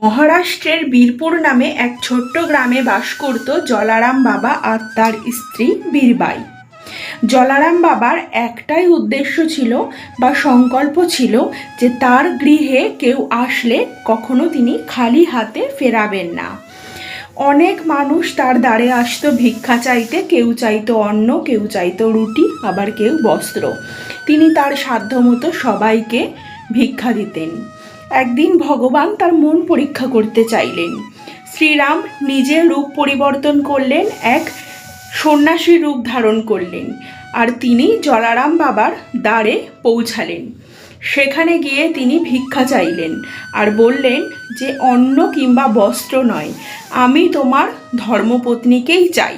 মহারাষ্ট্রের বীরপুর নামে এক ছোট্ট গ্রামে বাস করত জলারাম বাবা আর তার স্ত্রী বীরবাই। জলারাম বাবার একটাই উদ্দেশ্য ছিল বা সংকল্প ছিল যে তার গৃহে কেউ আসলে কখনো তিনি খালি হাতে ফেরাবেন না। অনেক মানুষ তার দ্বারে আসতো ভিক্ষা চাইতে, কেউ চাইতো অন্ন, কেউ চাইতো রুটি, আবার কেউ বস্ত্র। তিনি তার সাধ্যমতো সবাইকে ভিক্ষা দিতেন। একদিন ভগবান তার মন পরীক্ষা করতে চাইলেন। শ্রীরাম নিজের রূপ পরিবর্তন করলেন, এক সন্ন্যাসীর রূপ ধারণ করলেন, আর তিনি জলারাম বাবার দ্বারে পৌঁছালেন। সেখানে গিয়ে তিনি ভিক্ষা চাইলেন আর বললেন যে অন্ন কিংবা বস্ত্র নয়, আমি তোমার ধর্মপত্নীকেই চাই।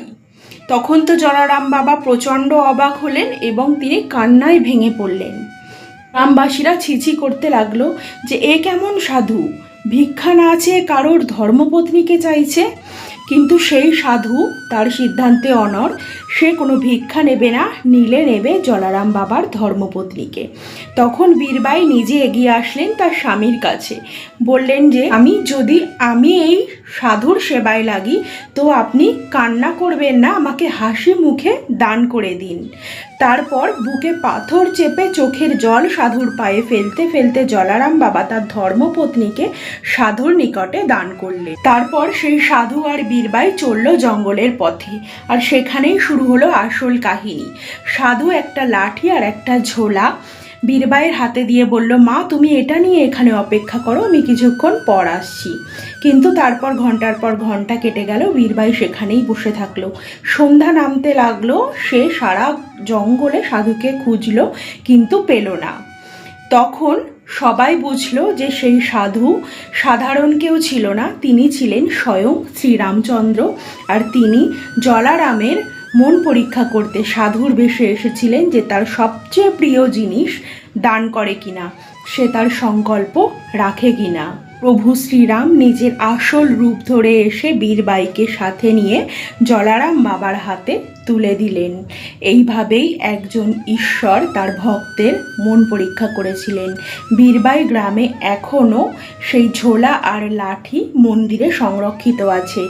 তখন তো জলারাম বাবা প্রচণ্ড অবাক হলেন এবং তিনি কান্নায় ভেঙে পড়লেন। গ্রামবাসীরা ছিছি করতে লাগলো যে এ কেমন সাধু, ভিক্ষা না চেয়ে কারোর ধর্মপত্নীকে চাইছে। কিন্তু সেই সাধু তার সিদ্ধান্তে অনড়, সে কোনো ভিক্ষা নেবে না, নিলে নেবে জলারাম বাবার ধর্মপত্নীকে। তখন বীরবাই নিজে এগিয়ে আসলেন তার স্বামীর কাছে, বললেন যে আমি এই সাধুর সেবায় লাগি, তো আপনি কান্না করবেন না, আমাকে হাসি মুখে দান করে দিন। তারপর বুকে পাথর চেপে চোখের জল সাধুর পায়ে ফেলতে ফেলতে জলারাম বাবা তার ধর্মপত্নীকে সাধুর নিকটে দান করলেন। তারপর সেই সাধু আর বীরবাই চলল জঙ্গলের পথে, আর সেখানেই শুরু হলো আসল কাহিনী। সাধু একটা লাঠি আর একটা ঝোলা বীরবাইয়ের হাতে দিয়ে বলল, মা তুমি এটা নিয়ে এখানে অপেক্ষা করো, আমি কিছুক্ষণ পর আসছি। কিন্তু তারপর ঘন্টার পর ঘন্টা কেটে গেল, বীরবাই সেখানেই বসে থাকলো। সন্ধ্যা নামতে লাগলো, সে সারা জঙ্গলে সাধুকে খুঁজলো কিন্তু পেল না। তখন সবাই বুঝলো যে সেই সাধু সাধারণ কেউ ছিল না, তিনি ছিলেন স্বয়ং শ্রীরামচন্দ্র। আর তিনি জলারামের মন পরীক্ষা করতে সাধুর বেশে এসেছিলেন যে তার সবচেয়ে প্রিয় জিনিস দান করে কিনা, সে তার সংকল্প রাখে কিনা। প্রভু শ্রীরাম নিজের আসল রূপ ধরে এসে বীরবাইকে সাথে নিয়ে জলারাম বাবার হাতে তুলে দিলেন। এইভাবেই একজন ঈশ্বর তার ভক্তের মন পরীক্ষা করেছিলেন। বীরবাই গ্রামে এখনও সেই ঝোলা আর লাঠি মন্দিরে সংরক্ষিত আছে।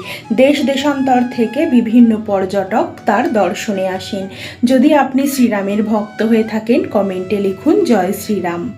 দেশ দেশান্তর থেকে বিভিন্ন পর্যটক তার দর্শনে আসেন। যদি আপনি শ্রীরামের ভক্ত হয়ে থাকেন, কমেন্টে লিখুন জয় শ্রীরাম।